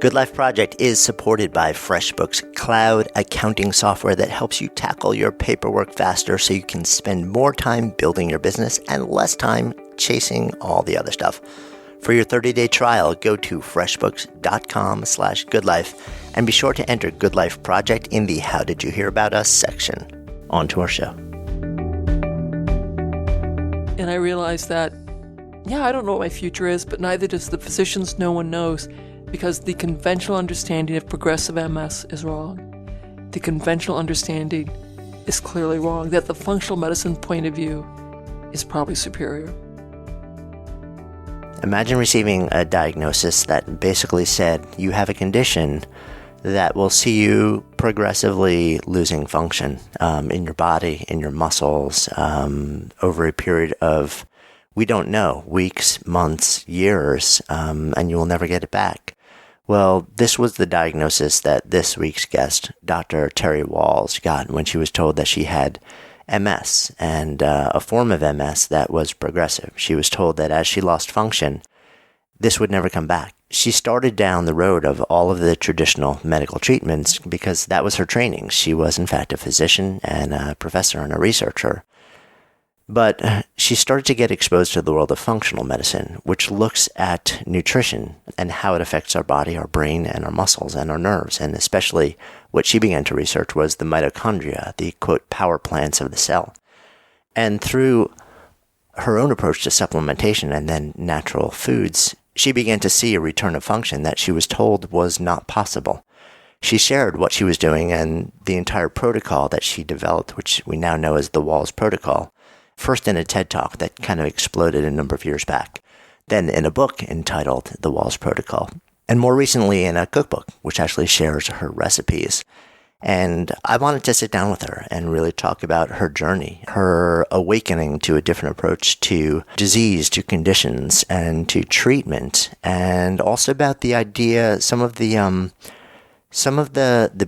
Good Life Project is supported by FreshBooks cloud accounting software that helps you tackle your paperwork faster so you can spend more time building your business and less time chasing all the other stuff. For your 30-day trial, go to freshbooks.com/goodlife and be sure to enter Good Life Project in the How Did You Hear About Us section. On to our show. And I realized that, I don't know what my future is, but neither does the physicians. No one knows, because the conventional understanding of progressive MS is wrong. The conventional understanding is clearly wrong, that the functional medicine point of view is probably superior. Imagine receiving a diagnosis that basically said you have a condition that will see you progressively losing function in your body, in your muscles, over a period of, we don't know, weeks, months, years, and you will never get it back. Well, this was the diagnosis that this week's guest, Dr. Terry Wahls, got when she was told that she had MS, and a form of MS that was progressive. She was told that as she lost function, this would never come back. She started down the road of all of the traditional medical treatments because that was her training. She was, in fact, a physician and a professor and a researcher. But she started to get exposed to the world of functional medicine, which looks at nutrition and how it affects our body, our brain, and our muscles and our nerves. And especially what she began to research was the mitochondria, the, quote, power plants of the cell. And through her own approach to supplementation and then natural foods, she began to see a return of function that she was told was not possible. She shared what she was doing and the entire protocol that she developed, which we now know as the Wahls protocol. First in a TED Talk that kind of exploded a number of years back, then in a book entitled The Wahls Protocol, and more recently in a cookbook, which actually shares her recipes. And I wanted to sit down with her and really talk about her journey, her awakening to a different approach to disease, to conditions, and to treatment, and also about the idea, some of the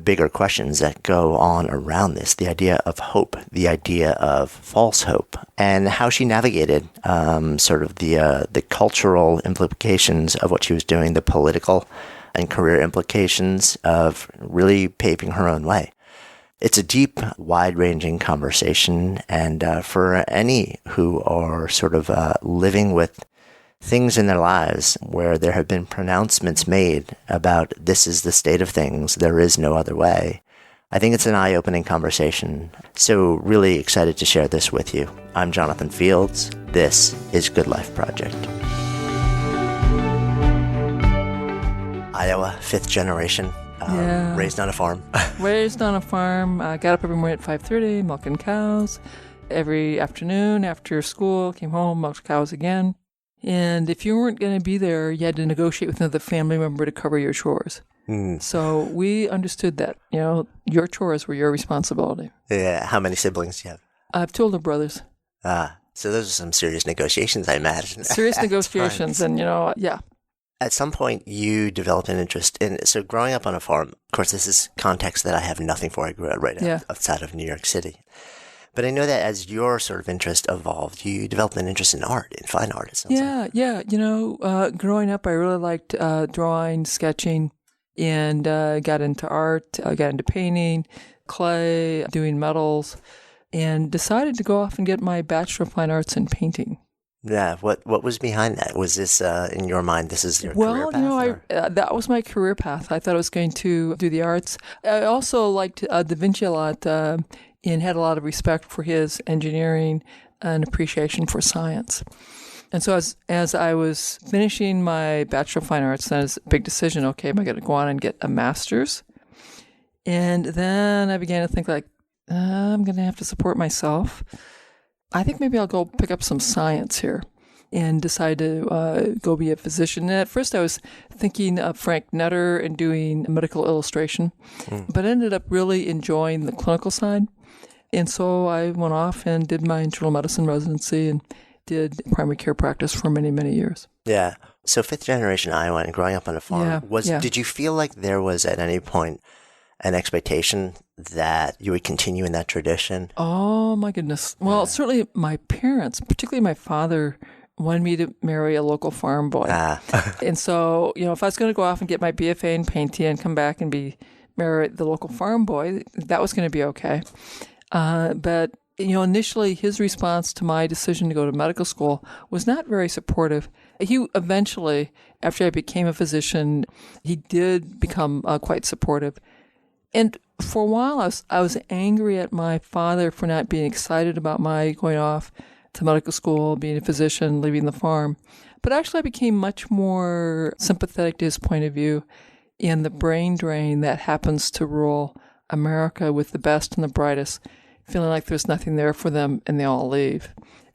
bigger questions that go on around this, the idea of hope, the idea of false hope, and how she navigated sort of the cultural implications of what she was doing, the political and career implications of really paving her own way. It's a deep, wide-ranging conversation, and for any who are sort of living with things in their lives where there have been pronouncements made about this is the state of things, there is no other way, I think it's an eye-opening conversation. So really excited to share this with you. I'm Jonathan Fields. This is Good Life Project. Iowa, 5th generation, raised on a farm. Raised on a farm. Got up every morning at 5:30, milking cows. Every afternoon after school, came home, milked cows again. And if you weren't going to be there, you had to negotiate with another family member to cover your chores. So we understood that, your chores were your responsibility. Yeah. How many siblings do you have? I have 2 older brothers. So those are some serious negotiations, I imagine. Serious negotiations. And, yeah. At some point, you developed an interest in, so growing up on a farm, of course, this is context that I have nothing for. I grew up outside of New York City. But I know that as your sort of interest evolved, you developed an interest in art, in fine art. It sounds like. Growing up, I really liked drawing, sketching, and got into art, got into painting, clay, doing metals, and decided to go off and get my Bachelor of Fine Arts in painting. Yeah. What was behind that? Was this, in your mind, this is your career path? That was my career path. I thought I was going to do the arts. I also liked Da Vinci a lot, and had a lot of respect for his engineering and appreciation for science. And so as I was finishing my Bachelor of Fine Arts, then it's a big decision, okay, am I going to go on and get a master's? And then I began to think I'm going to have to support myself. I think maybe I'll go pick up some science here, and decide to go be a physician. And at first I was thinking of Frank Netter and doing medical illustration, but ended up really enjoying the clinical side. And so I went off and did my internal medicine residency and did primary care practice for many, many years. Yeah. So 5th generation Iowa and growing up on a farm, did you feel like there was at any point an expectation that you would continue in that tradition? Oh, my goodness. Well, certainly my parents, particularly my father, wanted me to marry a local farm boy. And so, if I was going to go off and get my BFA in painting and come back and marry the local farm boy, that was going to be okay. But initially his response to my decision to go to medical school was not very supportive. He eventually, after I became a physician, he did become quite supportive. And for a while, I was angry at my father for not being excited about my going off to medical school, being a physician, leaving the farm. But actually, I became much more sympathetic to his point of view in the brain drain that happens to rural America with the best and the brightest, feeling like there's nothing there for them and they all leave.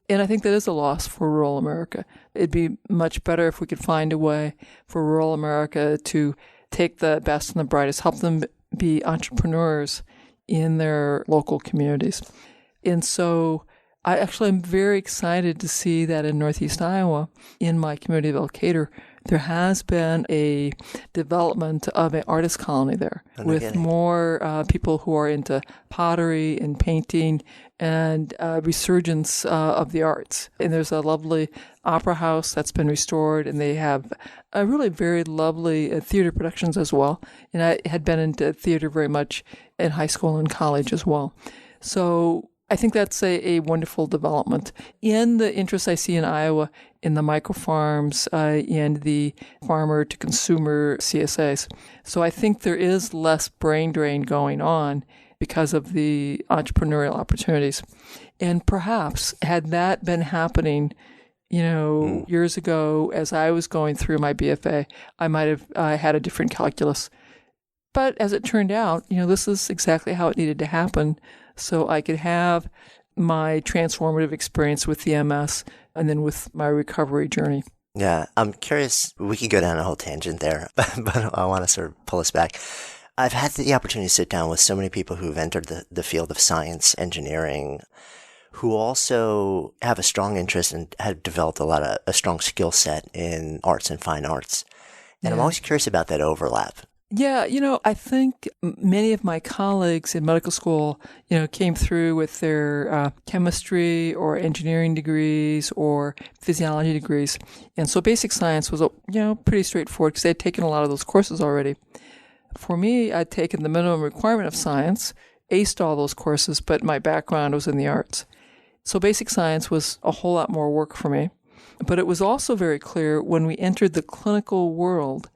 And I think that is a loss for rural America. It'd be much better if we could find a way for rural America to take the best and the brightest, help them be entrepreneurs in their local communities. And so I actually am very excited to see that in Northeast Iowa, in my community of Elkader, there has been a development of an artist colony there with more people who are into pottery and painting and resurgence of the arts. And there's a lovely opera house that's been restored, and they have a really very lovely theater productions as well. And I had been into theater very much in high school and college as well. So I think that's a wonderful development. In the interest I see in Iowa in the microfarms and the farmer-to-consumer CSAs. So I think there is less brain drain going on because of the entrepreneurial opportunities. And perhaps had that been happening, years ago as I was going through my BFA, I might have had a different calculus. But as it turned out, this is exactly how it needed to happen. So I could have my transformative experience with the MS and then with my recovery journey. Yeah, I'm curious. We could go down a whole tangent there, but I want to sort of pull us back. I've had the opportunity to sit down with so many people who've entered the field of science, engineering, who also have a strong interest and have developed a strong skill set in arts and fine arts. And I'm always curious about that overlap. Yeah, I think many of my colleagues in medical school, came through with their chemistry or engineering degrees or physiology degrees. And so basic science was, pretty straightforward because they had taken a lot of those courses already. For me, I'd taken the minimum requirement of science, aced all those courses, but my background was in the arts. So basic science was a whole lot more work for me. But it was also very clear when we entered the clinical world,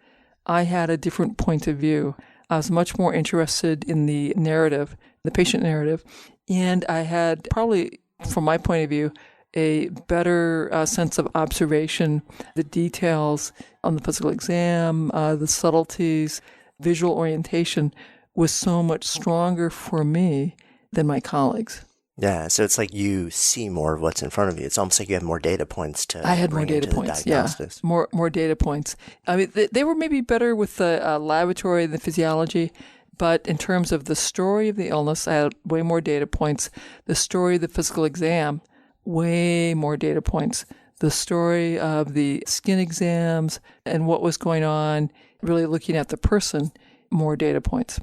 I had a different point of view. I was much more interested in the narrative, the patient narrative, and I had probably, from my point of view, a better sense of observation, the details on the physical exam, the subtleties, visual orientation was so much stronger for me than my colleagues. Yeah, so it's like you see more of what's in front of you. It's almost like you have more data points to I had more bring data into points, the diagnostics. Yeah, more data points. I mean, they were maybe better with the laboratory and the physiology, but in terms of the story of the illness, I had way more data points. The story of the physical exam, way more data points. The story of the skin exams and what was going on, really looking at the person, more data points.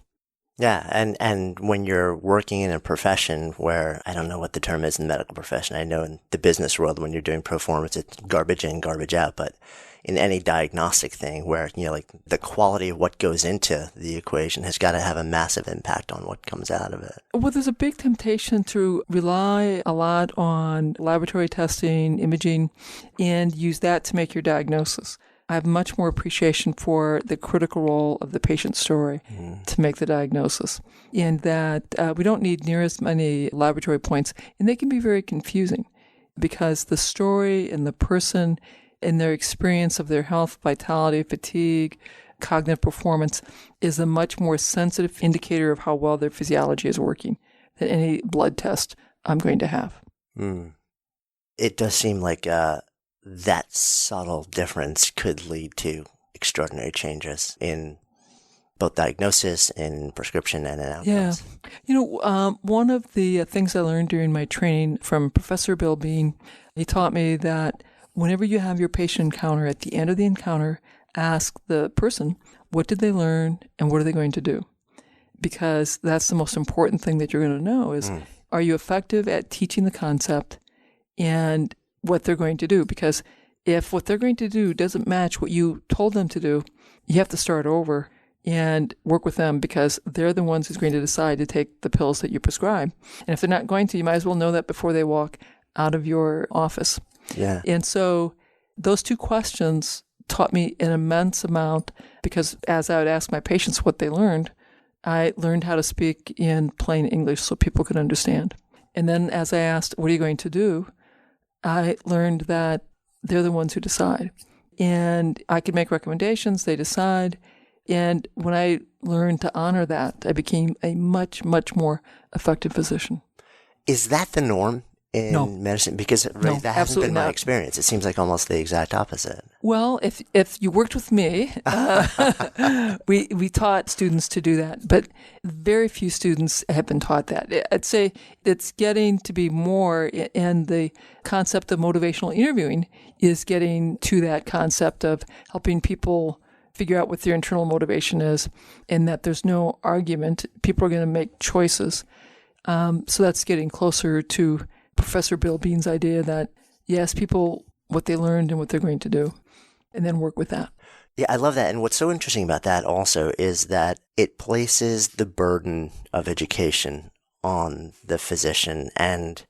Yeah, and when you're working in a profession where, I don't know what the term is in the medical profession, I know in the business world when you're doing performance, it's garbage in, garbage out, but in any diagnostic thing where, like the quality of what goes into the equation has got to have a massive impact on what comes out of it. Well, there's a big temptation to rely a lot on laboratory testing, imaging, and use that to make your diagnosis. I have much more appreciation for the critical role of the patient story to make the diagnosis, and that we don't need near as many laboratory points, and they can be very confusing because the story and the person and their experience of their health, vitality, fatigue, cognitive performance is a much more sensitive indicator of how well their physiology is working than any blood test I'm going to have. It does seem like that subtle difference could lead to extraordinary changes in both diagnosis and prescription and in outcomes. Yeah. One of the things I learned during my training from Professor Bill Bean, he taught me that whenever you have your patient encounter, at the end of the encounter, ask the person, what did they learn and what are they going to do? Because that's the most important thing that you're going to know is, are you effective at teaching the concept? And what they're going to do. Because if what they're going to do doesn't match what you told them to do, you have to start over and work with them, because they're the ones who's going to decide to take the pills that you prescribe. And if they're not going to, you might as well know that before they walk out of your office. Yeah. And so those two questions taught me an immense amount, because as I would ask my patients what they learned, I learned how to speak in plain English so people could understand. And then as I asked, what are you going to do? I learned that they're the ones who decide. And I can make recommendations, they decide. And when I learned to honor that, I became a much, much more effective physician. Is that the norm in medicine? Because that hasn't been my experience. It seems like almost the exact opposite. Well, if you worked with me, we taught students to do that, but very few students have been taught that. I'd say it's getting to be more, and the concept of motivational interviewing is getting to that concept of helping people figure out what their internal motivation is, and that there's no argument. People are going to make choices. So that's getting closer to Professor Bill Bean's idea that you ask people what they learned and what they're going to do, and then work with that. Yeah, I love that. And what's so interesting about that also is that it places the burden of education on the physician. And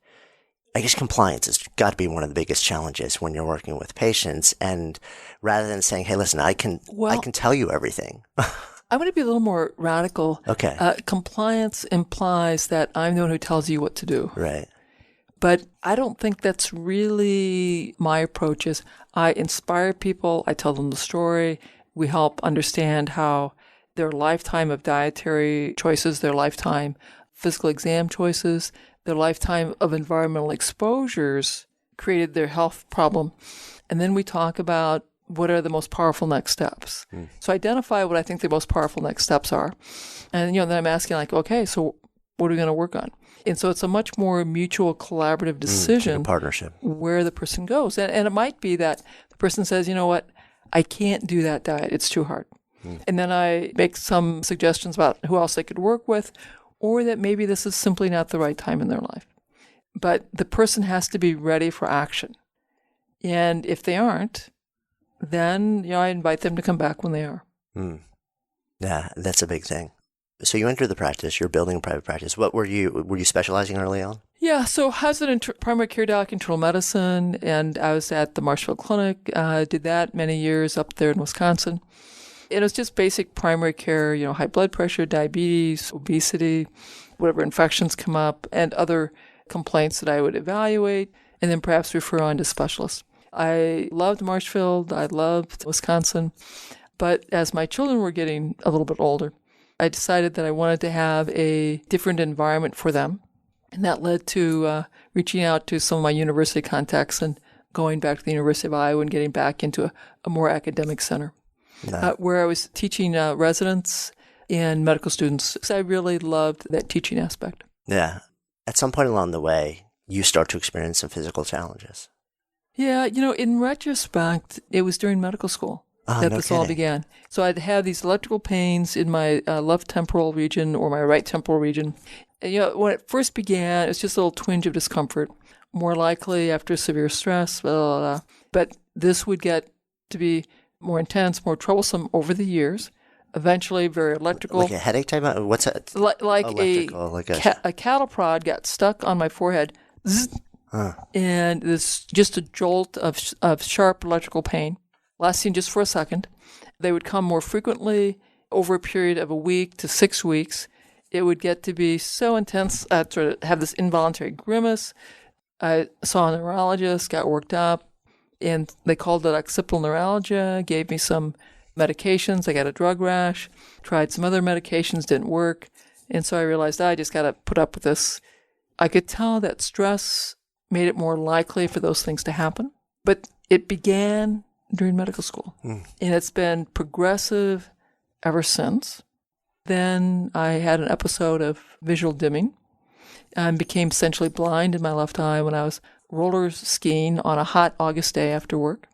I guess compliance has got to be one of the biggest challenges when you're working with patients. And rather than saying, hey, listen, I can tell you everything. I want to be a little more radical. Okay. Compliance implies that I'm the one who tells you what to do. Right. But I don't think that's really my approach. Is I inspire people, I tell them the story, we help understand how their lifetime of dietary choices, their lifetime physical exam choices, their lifetime of environmental exposures created their health problem. And then we talk about what are the most powerful next steps. So identify what I think the most powerful next steps are. And, then I'm asking okay, so what are we going to work on? And so it's a much more mutual collaborative decision, like a partnership, where the person goes. And it might be that the person says, you know what, I can't do that diet. It's too hard. And then I make some suggestions about who else they could work with, or that maybe this is simply not the right time in their life. But the person has to be ready for action. And if they aren't, then I invite them to come back when they are. Yeah, that's a big thing. So you enter the practice, you're building a private practice. What were you specializing early on? Yeah, so I was in primary care doc, internal medicine, and I was at the Marshfield Clinic. Did that many years up there in Wisconsin. And it was just basic primary care, high blood pressure, diabetes, obesity, whatever infections come up, and other complaints that I would evaluate, and then perhaps refer on to specialists. I loved Marshfield, I loved Wisconsin, but as my children were getting a little bit older, I decided that I wanted to have a different environment for them. And that led to reaching out to some of my university contacts and going back to the University of Iowa and getting back into a more academic center, where I was teaching residents and medical students, because I really loved that teaching aspect. Yeah. At some point along the way, you start to experience some physical challenges. Yeah, in retrospect, it was during medical school that this all began. So I'd have these electrical pains in my left temporal region or my right temporal region. And, when it first began, it was just a little twinge of discomfort, more likely after severe stress, blah, blah, blah. But this would get to be more intense, more troublesome over the years. Eventually, very electrical. Like a headache type of, what's that? Like a cattle prod got stuck on my forehead. Zzz, and this just a jolt of sharp electrical pain, lasting just for a second. They would come more frequently over a period of a week to 6 weeks. It would get to be so intense, I'd sort of have this involuntary grimace. I saw a neurologist, got worked up, and they called it occipital neuralgia, gave me some medications. I got a drug rash, tried some other medications, didn't work. And so I realized I just got to put up with this. I could tell that stress made it more likely for those things to happen. But it began during medical school. And it's been progressive ever since. Then I had an episode of visual dimming and became essentially blind in my left eye when I was roller skiing on a hot August day after work.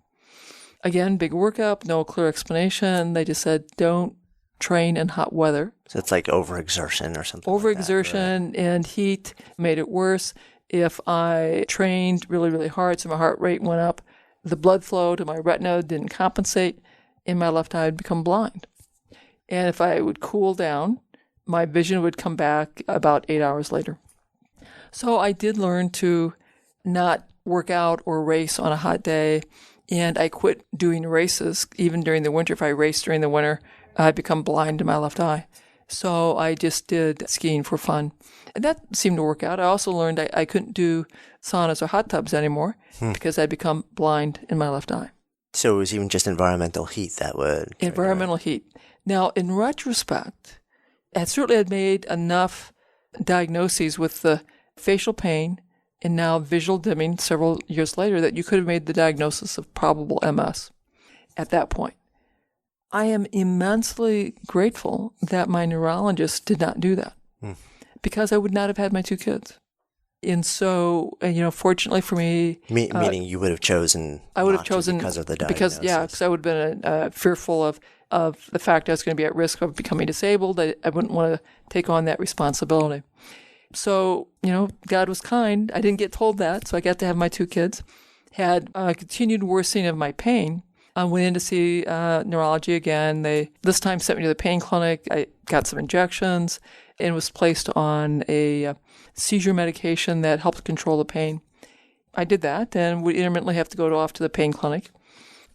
Again, big workup, no clear explanation. They just said, don't train in hot weather. So it's like overexertion or something. Overexertion like that, right? And heat made it worse. If I trained really, really hard, so my heart rate went up, the blood flow to my retina didn't compensate, and my left eye would become blind. And if I would cool down, my vision would come back about 8 hours later. So I did learn to not work out or race on a hot day, and I quit doing races. Even during the winter, if I raced during the winter, I'd become blind in my left eye. So I just did skiing for fun. And that seemed to work out. I also learned I couldn't do saunas or hot tubs anymore because I'd become blind in my left eye. So it was even just environmental heat that would... Environmental heat. Now, in retrospect, I certainly had made enough diagnoses with the facial pain and now visual dimming several years later that you could have made the diagnosis of probable MS at that point. I am immensely grateful that my neurologist did not do that because I would not have had my 2 kids. And so, fortunately for me... Meaning you would have chosen... I would have chosen... because of the diagnosis. Because I would have been fearful of the fact I was going to be at risk of becoming disabled. I wouldn't want to take on that responsibility. So, God was kind. I didn't get told that, so I got to have my 2 kids. Had a continued worsening of my pain. I went in to see neurology again. They this time sent me to the pain clinic. I got some injections and was placed on a seizure medication that helped control the pain. I did that and would intermittently have to go off to the pain clinic.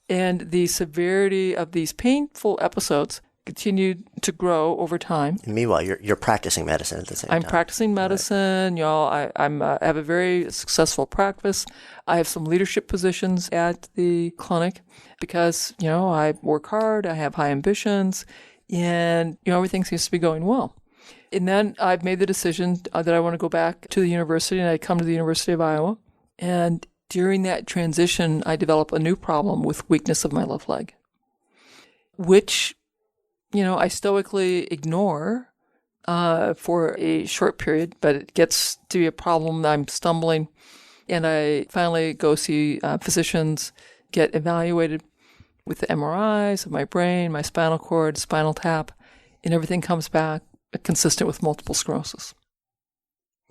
And the severity of these painful episodes continued to grow over time. And meanwhile, you're practicing medicine at the same time. I'm practicing medicine. Right. I have a very successful practice. I have some leadership positions at the clinic because, I work hard. I have high ambitions and, everything seems to be going well. And then I've made the decision that I want to go back to the university, and I come to the University of Iowa. And during that transition, I develop a new problem with weakness of my left leg, which I stoically ignore for a short period, but it gets to be a problem. I'm stumbling, and I finally go see physicians, get evaluated with the MRIs of my brain, my spinal cord, spinal tap, and everything comes back consistent with multiple sclerosis.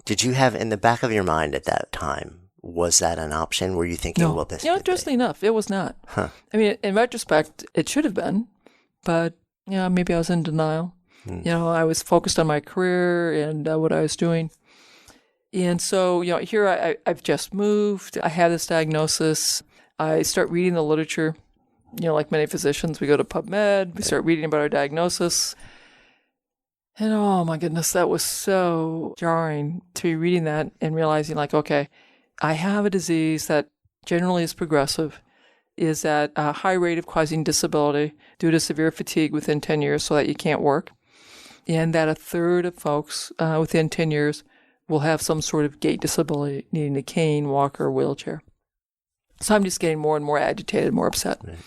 Did you have in the back of your mind at that time, was that an option? Were you thinking, no. well, this interestingly enough, it was not. Huh. I mean, in retrospect, it should have been, but maybe I was in denial. I was focused on my career and what I was doing. And so, here I've just moved. I have this diagnosis. I start reading the literature. Like many physicians, we go to PubMed. We start reading about our diagnosis. And oh my goodness, that was so jarring to be reading that and realizing okay, I have a disease that generally is progressive, is at a high rate of causing disability due to severe fatigue within 10 years so that you can't work, and that a third of folks within 10 years will have some sort of gait disability, needing a cane, walker, or wheelchair. So I'm just getting more and more agitated, more upset. Right.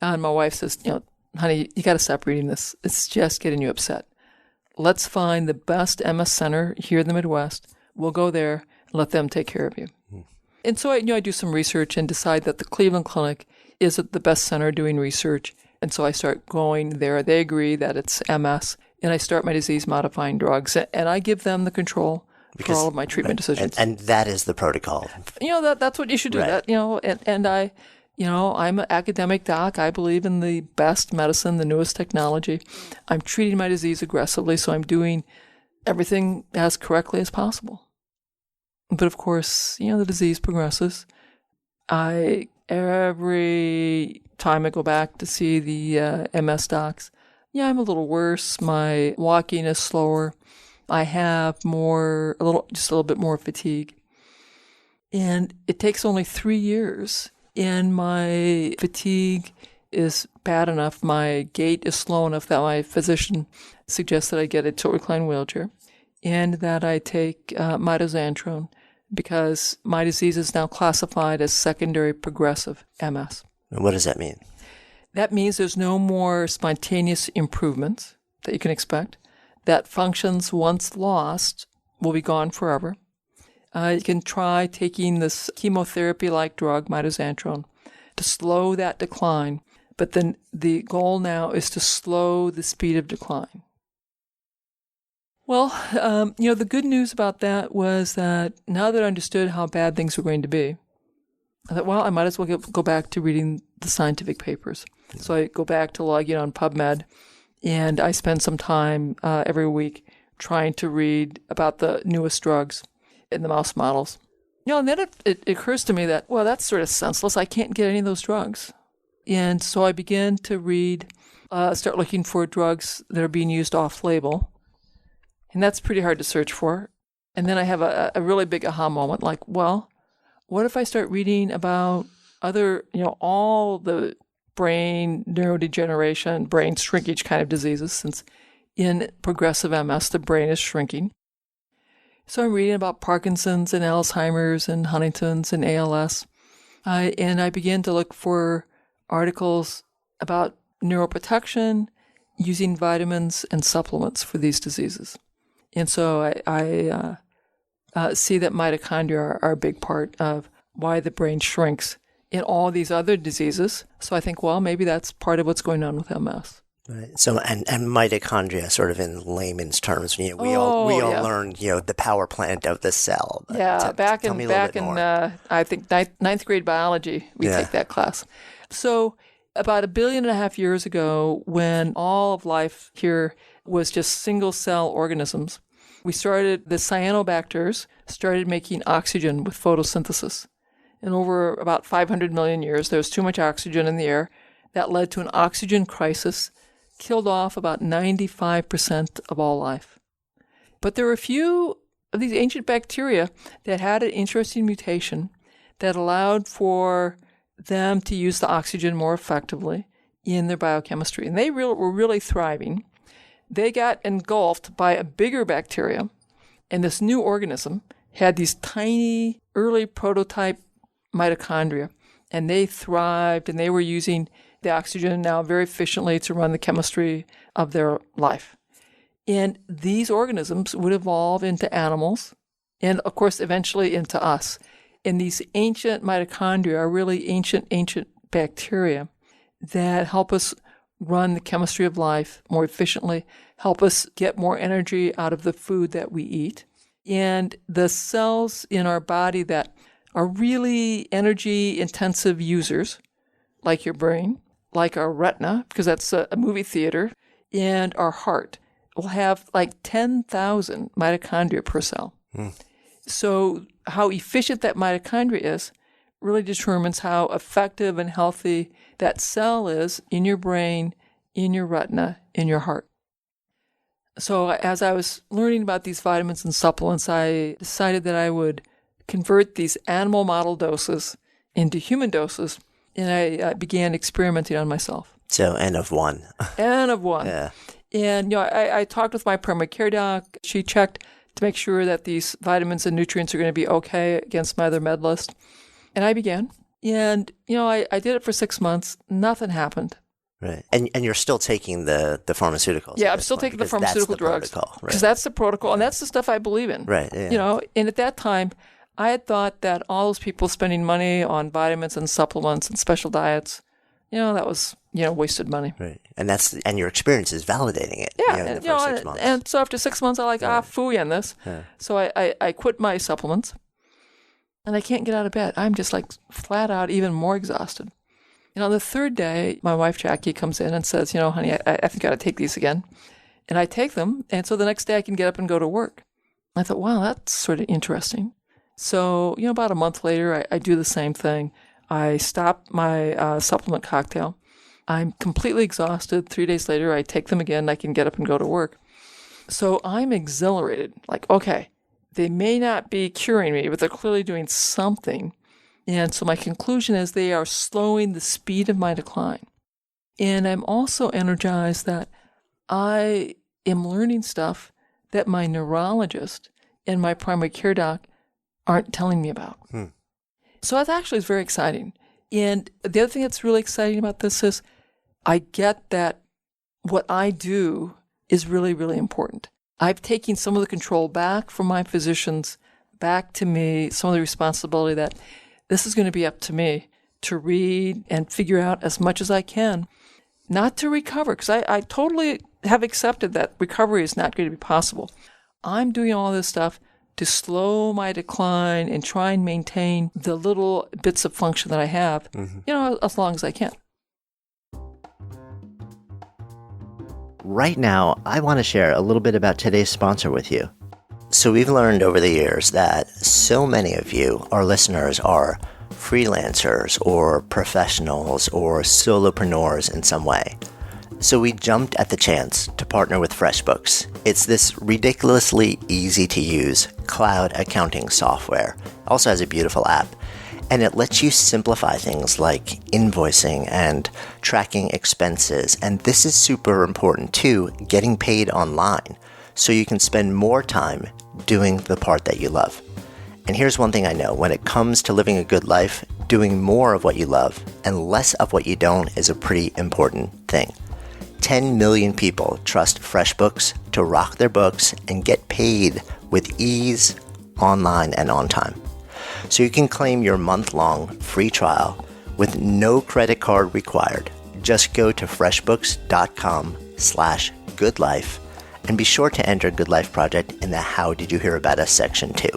And my wife says, honey, you got to stop reading this. It's just getting you upset. Let's find the best MS center here in the Midwest. We'll go there and let them take care of you. And so I do some research and decide that the Cleveland Clinic is the best center doing research. And so I start going there. They agree that it's MS. And I start my disease-modifying drugs. And I give them the control for all of my treatment decisions. And that is the protocol. That's what you should do. Right. That, I'm an academic doc. I believe in the best medicine, the newest technology. I'm treating my disease aggressively, so I'm doing everything as correctly as possible. But of course, the disease progresses. Every time I go back to see the MS docs, I'm a little worse. My walking is slower. I have just a little bit more fatigue. And it takes only 3 years, and my fatigue is bad enough, my gait is slow enough that my physician suggests that I get a tilt-recline wheelchair and that I take mitoxantrone because my disease is now classified as secondary progressive MS. What does that mean? That means there's no more spontaneous improvements that you can expect. That functions once lost will be gone forever. You can try taking this chemotherapy-like drug, mitoxantrone, to slow that decline. But then the goal now is to slow the speed of decline. Well, the good news about that was that now that I understood how bad things were going to be, I thought, well, I might as well go back to reading the scientific papers. So I go back to logging on PubMed, and I spend some time every week trying to read about the newest drugs in the mouse models. And then it occurs to me that, well, that's sort of senseless. I can't get any of those drugs. And so I began to start looking for drugs that are being used off-label. And that's pretty hard to search for. And then I have a really big aha moment, like, well, what if I start reading about other, all the brain neurodegeneration, brain shrinkage kind of diseases, since in progressive MS, the brain is shrinking. So I'm reading about Parkinson's and Alzheimer's and Huntington's and ALS. And I began to look for articles about neuroprotection using vitamins and supplements for these diseases. And so I see that mitochondria are a big part of why the brain shrinks in all these other diseases. So I think, well, maybe that's part of what's going on with MS. Right. So, and mitochondria, sort of in layman's terms, we all learned, the power plant of the cell. Yeah, back in I think ninth grade biology, we take that class. So about 1.5 billion years ago, when all of life here was just single cell organisms, the cyanobacters started making oxygen with photosynthesis. And over about 500 million years, there was too much oxygen in the air. That led to an oxygen crisis, killed off about 95% of all life. But there were a few of these ancient bacteria that had an interesting mutation that allowed for them to use the oxygen more effectively in their biochemistry. And they were really thriving. They got engulfed by a bigger bacteria, and this new organism had these tiny early prototype mitochondria, and they thrived, and they were using the oxygen now very efficiently to run the chemistry of their life. And these organisms would evolve into animals, and of course eventually into us. And these ancient mitochondria are really ancient bacteria that help us run the chemistry of life more efficiently, help us get more energy out of the food that we eat. And the cells in our body that are really energy-intensive users, like your brain, like our retina, because that's a movie theater, and our heart, will have like 10,000 mitochondria per cell. So how efficient that mitochondria is really determines how effective and healthy that cell is in your brain, in your retina, in your heart. So as I was learning about these vitamins and supplements, I decided that I would convert these animal model doses into human doses, and I began experimenting on myself. So N of 1. N of 1. Yeah. And I talked with my primary care doc. She checked to make sure that these vitamins and nutrients are going to be okay against my other med list. And I began. And, I did it for 6 months. Nothing happened. Right. And you're still taking the pharmaceuticals? Yeah, I'm still taking the pharmaceutical drugs. Because that's the protocol, and that's the stuff I believe in. Right. Yeah. And at that time, I had thought that all those people spending money on vitamins and supplements and special diets, that was, wasted money. Right. And your experience is validating it. Yeah. In the first 6 months. And so after 6 months, I'm like, phooey on this. Yeah. So I quit my supplements, and I can't get out of bed. I'm just like flat out even more exhausted. On the third day, my wife, Jackie, comes in and says, honey, I think I got to take these again. And I take them. And so the next day I can get up and go to work. I thought, wow, that's sort of interesting. So, about a month later, I do the same thing. I stop my supplement cocktail. I'm completely exhausted. 3 days later, I take them again. I can get up and go to work. So I'm exhilarated. Like, okay, they may not be curing me, but they're clearly doing something. And so my conclusion is they are slowing the speed of my decline. And I'm also energized that I am learning stuff that my neurologist and my primary care doc aren't telling me about. So that actually is very exciting. And the other thing that's really exciting about this is I get that what I do is really, really important. I've taken some of the control back from my physicians, back to me, some of the responsibility that this is going to be up to me to read and figure out as much as I can, not to recover, because I totally have accepted that recovery is not going to be possible. I'm doing all this stuff to slow my decline and try and maintain the little bits of function that I have, as long as I can. Right now, I want to share a little bit about today's sponsor with you. So we've learned over the years that so many of you, our listeners, are freelancers or professionals or solopreneurs in some way. So we jumped at the chance to partner with FreshBooks. It's this ridiculously easy to use cloud accounting software. It also has a beautiful app. And it lets you simplify things like invoicing and tracking expenses. And this is super important too, getting paid online, so you can spend more time doing the part that you love. And here's one thing I know: when it comes to living a good life, doing more of what you love and less of what you don't is a pretty important thing. 10 million people trust FreshBooks to rock their books and get paid with ease, online and on time. So you can claim your month-long free trial with no credit card required. Just go to freshbooks.com/goodlife and be sure to enter Good Life Project in the How Did You Hear About Us section too.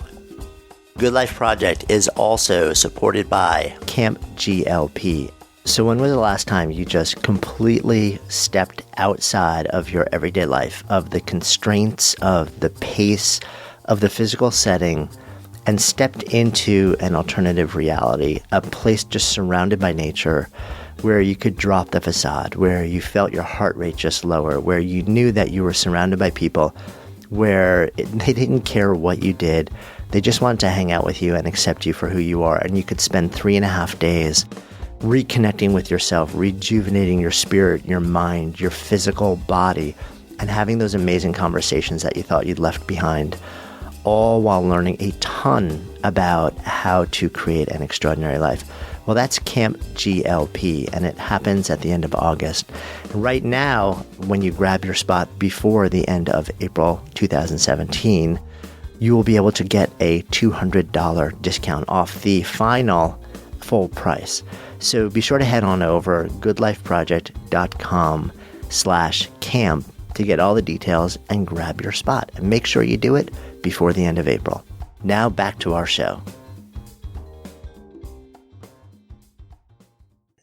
Good Life Project is also supported by Camp GLP. So when was the last time you just completely stepped outside of your everyday life, of the constraints, of the pace, of the physical setting, and stepped into an alternative reality, a place just surrounded by nature where you could drop the facade, where you felt your heart rate just lower, where you knew that you were surrounded by people, where they didn't care what you did. They just wanted to hang out with you and accept you for who you are. And you could spend 3.5 days reconnecting with yourself, rejuvenating your spirit, your mind, your physical body, and having those amazing conversations that you thought you'd left behind, all while learning a ton about how to create an extraordinary life. Well, that's Camp GLP, and it happens at the end of August. Right now, when you grab your spot before the end of April 2017, you will be able to get a $200 discount off the final full price. So be sure to head on over goodlifeproject.com/camp to get all the details and grab your spot. And make sure you do it before the end of April. Now back to our show.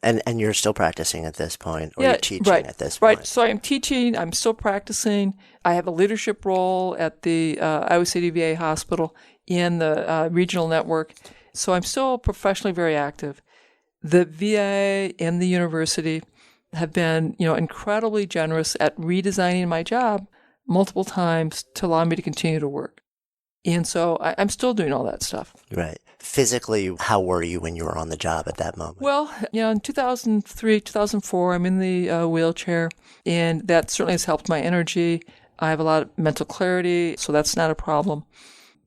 And you're still practicing at this point, or you're teaching at this point? Right. So I'm teaching. I'm still practicing. I have a leadership role at the Iowa City VA Hospital in the regional network. So I'm still professionally very active. The VA and the university have been, incredibly generous at redesigning my job multiple times to allow me to continue to work. And so I'm still doing all that stuff. Right. Physically, how were you when you were on the job at that moment? Well, in 2003, 2004, I'm in the wheelchair, and that certainly has helped my energy. I have a lot of mental clarity, so that's not a problem.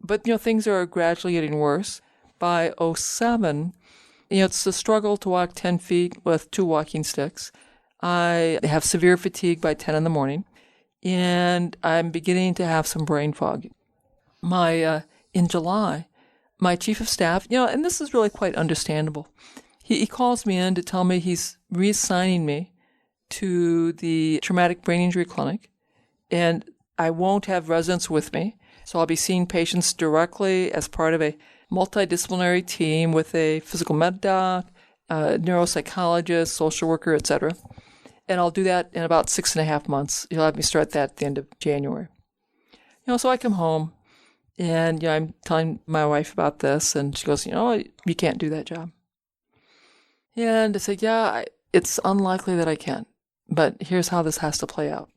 But, things are gradually getting worse. By 2007, it's a struggle to walk 10 feet with 2 walking sticks. I have severe fatigue by 10 in the morning, and I'm beginning to have some brain fog. In July, my chief of staff, and this is really quite understandable. He calls me in to tell me he's reassigning me to the traumatic brain injury clinic, and I won't have residents with me. So I'll be seeing patients directly as part of a multidisciplinary team with a physical med doc, neuropsychologist, social worker, etc. And I'll do that in about 6.5 months. He'll have me start that at the end of January. So I come home, and I'm telling my wife about this, and she goes, you can't do that job. And I said, it's unlikely that I can, but here's how this has to play out.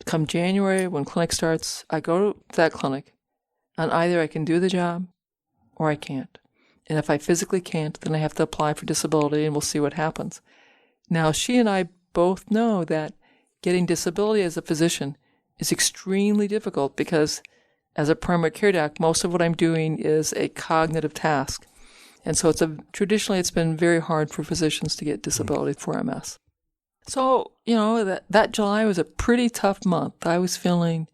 Come January, when clinic starts, I go to that clinic, and either I can do the job or I can't. And if I physically can't, then I have to apply for disability, and we'll see what happens. Now, she and I both know that getting disability as a physician is extremely difficult because as a primary care doc, most of what I'm doing is a cognitive task. And so traditionally it's been very hard for physicians to get disability for MS. So, that July was a pretty tough month. I was feeling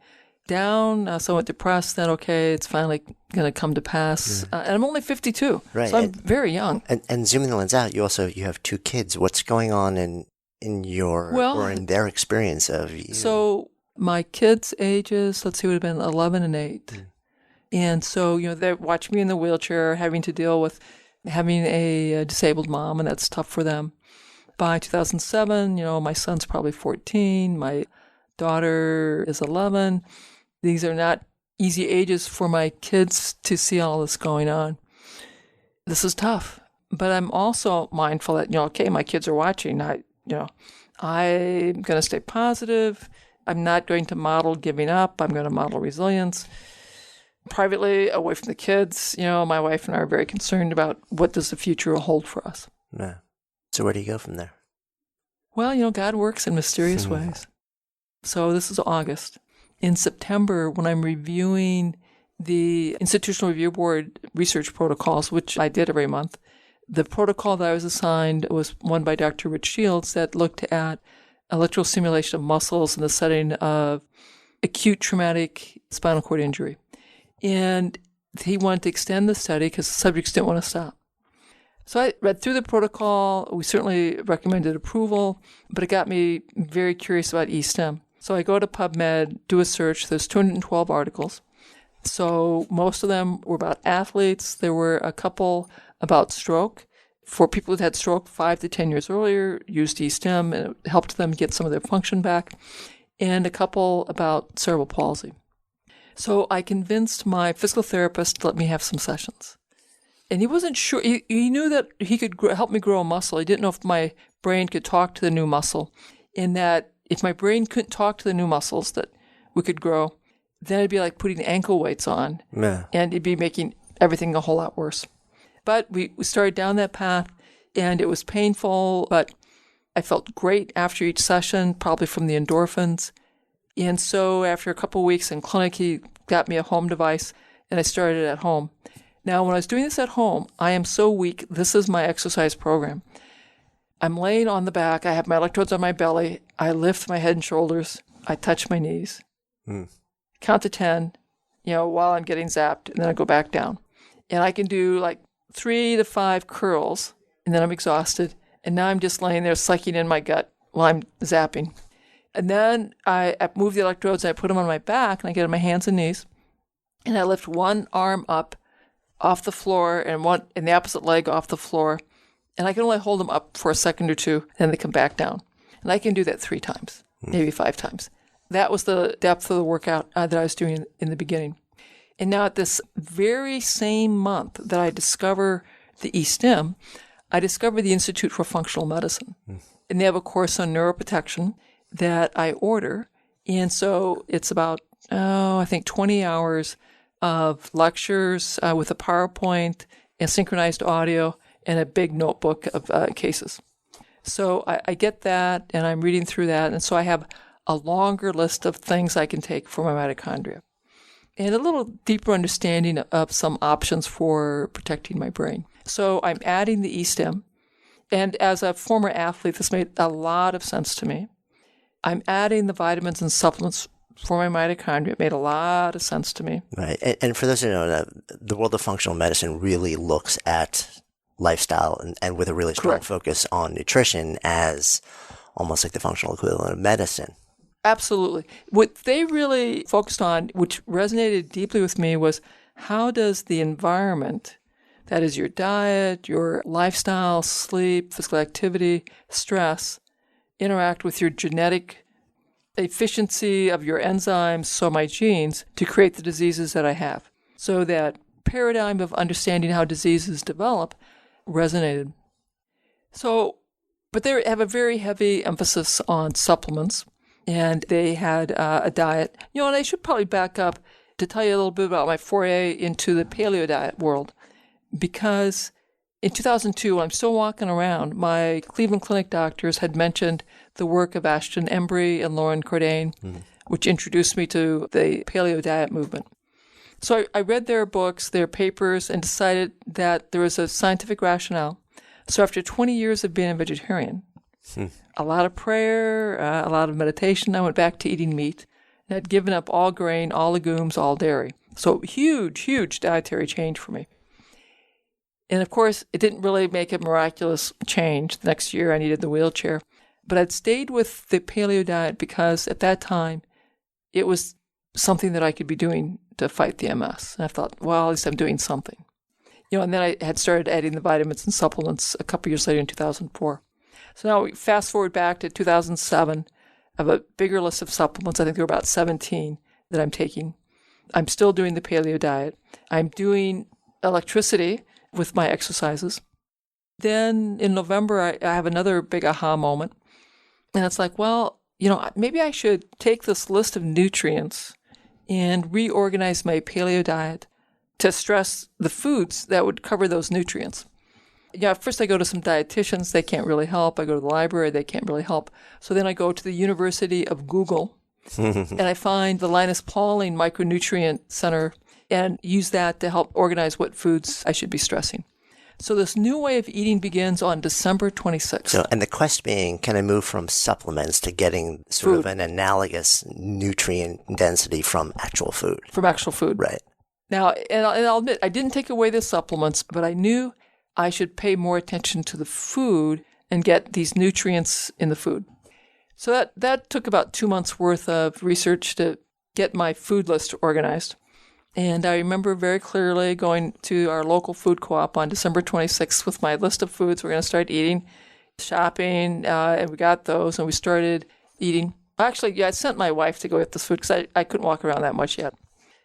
down, somewhat depressed, that, okay, it's finally going to come to pass. And I'm only 52, right. So I'm very young. And zooming the lens out, you have 2 kids. What's going on in your or in their experience of you? So My kids' ages, let's see, would have been 11 and 8. And so, they watch me in the wheelchair, having to deal with having a disabled mom, and that's tough for them. By 2007, my son's probably 14, my daughter is 11. These are not easy ages for my kids to see all this going on. This is tough. But I'm also mindful that, okay, my kids are watching. I'm going to stay positive. I'm not going to model giving up. I'm going to model resilience. Privately, away from the kids, my wife and I are very concerned about what does the future hold for us. Yeah. So where do you go from there? Well, God works in mysterious ways. So this is August. In September, when I'm reviewing the Institutional Review Board research protocols, which I did every month, the protocol that I was assigned was one by Dr. Rich Shields that looked at electrical stimulation of muscles in the setting of acute traumatic spinal cord injury. And he wanted to extend the study because the subjects didn't want to stop. So I read through the protocol. We certainly recommended approval, but it got me very curious about eSTEM. So I go to PubMed, do a search. There's 212 articles. So most of them were about athletes. There were a couple about stroke. For people who had stroke 5 to 10 years earlier, used eSTEM, and it helped them get some of their function back. And a couple about cerebral palsy. So I convinced my physical therapist to let me have some sessions. And he wasn't sure. He knew that he could help me grow a muscle. He didn't know if my brain could talk to the new muscle. And that if my brain couldn't talk to the new muscles that we could grow, then it'd be like putting ankle weights on. Yeah. And it'd be making everything a whole lot worse. But we started down that path, and it was painful, but I felt great after each session, probably from the endorphins. And so after a couple of weeks in clinic, he got me a home device, and I started at home. Now, when I was doing this at home, I am so weak. This is my exercise program. I'm laying on the back. I have my electrodes on my belly. I lift my head and shoulders. I touch my knees. Count to 10, while I'm getting zapped, and then I go back down. And I can do like 3 to 5 curls, and then I'm exhausted. And now I'm just laying there sucking in my gut while I'm zapping. And then I move the electrodes, and I put them on my back, and I get on my hands and knees, and I lift one arm up off the floor and the opposite leg off the floor, and I can only hold them up for a second or two, then they come back down. And I can do that 3 times, maybe 5 times. That was the depth of the workout that I was doing in the beginning. And now at this very same month that I discover the eSTEM, I discovered the Institute for Functional Medicine. And they have a course on neuroprotection that I order. And so it's about, I think 20 hours of lectures with a PowerPoint and synchronized audio and a big notebook of cases. So I get that, and I'm reading through that. And so I have a longer list of things I can take for my mitochondria and a little deeper understanding of some options for protecting my brain. So I'm adding the eSTEM. And as a former athlete, this made a lot of sense to me. I'm adding the vitamins and supplements for my mitochondria. It made a lot of sense to me. Right. And for those who don't know, the world of functional medicine really looks at lifestyle and with a really strong Correct. focus on nutrition as almost like the functional equivalent of medicine. Absolutely. What they really focused on, which resonated deeply with me, was how does the environment, that is your diet, your lifestyle, sleep, physical activity, stress, interact with your genetic efficiency of your enzymes, so my genes, to create the diseases that I have. So that paradigm of understanding how diseases develop resonated. So, but they have a very heavy emphasis on supplements, and they had a diet. And I should probably back up to tell you a little bit about my foray into the paleo diet world, because in 2002, when I'm still walking around, my Cleveland Clinic doctors had mentioned the work of Ashton Embry and Lauren Cordain, which introduced me to the paleo diet movement. So I read their books, their papers, and decided that there was a scientific rationale. So after 20 years of being a vegetarian, a lot of prayer, a lot of meditation, I went back to eating meat, and I'd given up all grain, all legumes, all dairy. So huge, huge dietary change for me. And of course, it didn't really make a miraculous change. The next year, I needed the wheelchair. But I'd stayed with the paleo diet because at that time, it was something that I could be doing to fight the MS. And I thought, well, at least I'm doing something. And then I had started adding the vitamins and supplements a couple years later in 2004. So now we fast forward back to 2007. I have a bigger list of supplements. I think there were about 17 that I'm taking. I'm still doing the paleo diet. I'm doing electricity with my exercises. Then in November, I have another big aha moment. And it's like, well, maybe I should take this list of nutrients and reorganize my paleo diet to stress the foods that would cover those nutrients. First I go to some dietitians. They can't really help. I go to the library. They can't really help. So then I go to the University of Google and I find the Linus Pauling Micronutrient Center and use that to help organize what foods I should be stressing. So this new way of eating begins on December 26th. So, and the quest being, can I move from supplements to getting sort of an analogous nutrient density from actual food? From actual food. Right. Now, and I'll admit, I didn't take away the supplements, but I knew I should pay more attention to the food and get these nutrients in the food. So that took about 2 months worth of research to get my food list organized. And I remember very clearly going to our local food co-op on December 26th with my list of foods we're going to start eating, shopping, and we got those and we started eating. Actually, I sent my wife to go get this food because I couldn't walk around that much yet.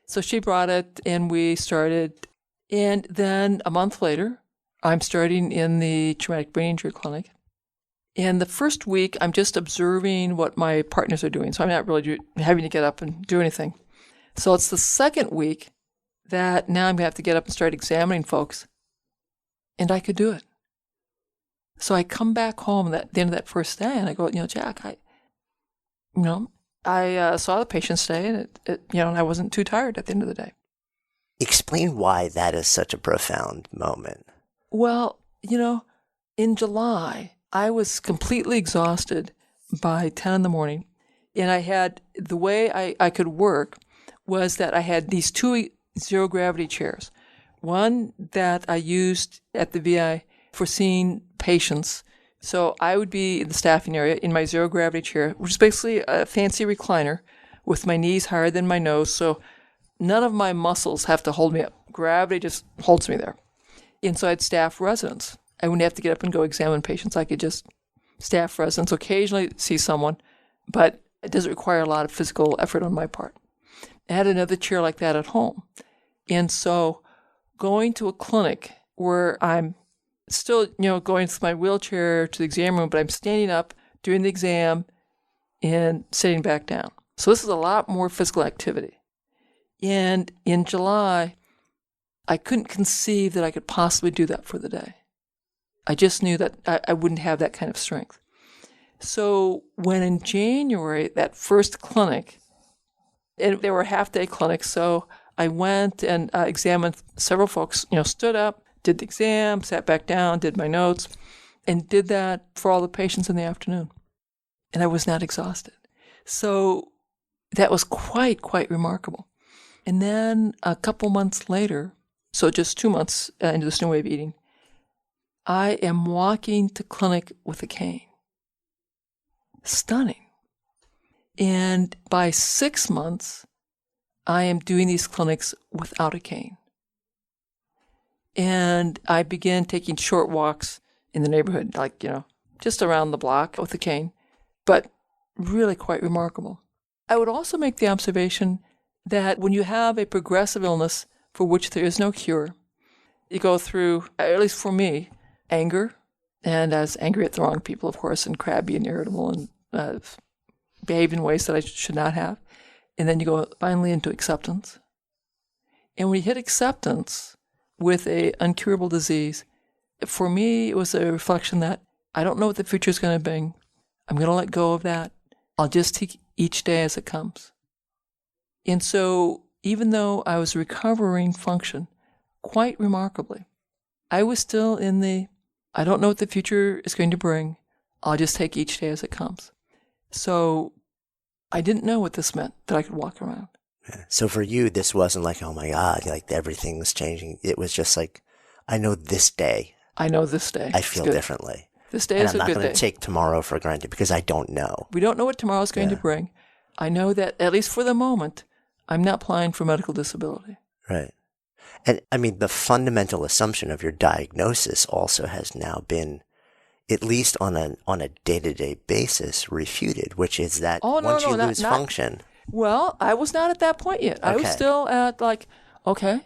So she brought it and we started. And then a month later, I'm starting in the traumatic brain injury clinic. And the first week, I'm just observing what my partners are doing. So I'm not really having to get up and do anything. So it's the second week that now I'm going to have to get up and start examining folks. And I could do it. So I come back home at the end of that first day and I go, Jack, I saw the patients today and and I wasn't too tired at the end of the day. Explain why that is such a profound moment. Well, in July, I was completely exhausted by 10 in the morning. And I had, the way I could work was that I had these 2 zero gravity chairs. One that I used at the VI for seeing patients. So I would be in the staffing area in my zero gravity chair, which is basically a fancy recliner with my knees higher than my nose. So none of my muscles have to hold me up. Gravity just holds me there. And so I'd staff residents. I wouldn't have to get up and go examine patients. I could just staff residents, occasionally see someone, but it doesn't require a lot of physical effort on my part. I had another chair like that at home. And so going to a clinic where I'm still, going through my wheelchair to the exam room, but I'm standing up, doing the exam, and sitting back down. So this is a lot more physical activity. And in July, I couldn't conceive that I could possibly do that for the day. I just knew that I wouldn't have that kind of strength. So when in January, that first clinic, and they were half-day clinics, so I went and examined several folks, stood up, did the exam, sat back down, did my notes, and did that for all the patients in the afternoon. And I was not exhausted. So that was quite remarkable. And then a couple months later, so just 2 months into this new way of eating, I am walking to clinic with a cane. Stunning. And by 6 months, I am doing these clinics without a cane. And I began taking short walks in the neighborhood, like, just around the block with a cane, but really quite remarkable. I would also make the observation that when you have a progressive illness for which there is no cure, you go through, at least for me, anger, and I was angry at the wrong people, of course, and crabby and irritable and behave in ways that I should not have. And then you go finally into acceptance. And when you hit acceptance with a uncurable disease, for me, it was a reflection that I don't know what the future is going to bring. I'm going to let go of that. I'll just take each day as it comes. And so even though I was recovering function quite remarkably, I was still in the, I don't know what the future is going to bring. I'll just take each day as it comes. So I didn't know what this meant, that I could walk around. Yeah. So for you, this wasn't like, oh my God, like everything's changing. It was just like, I know this day. I know this day. I feel differently. This day is a good day. And I'm not going to take tomorrow for granted because I don't know. We don't know what tomorrow is going to bring. I know that, at least for the moment, I'm not applying for medical disability. Right. And I mean, the fundamental assumption of your diagnosis also has now been, at least on a day-to-day basis, refuted, which is that once you lose function. Well, I was not at that point yet. Okay. I was still at okay,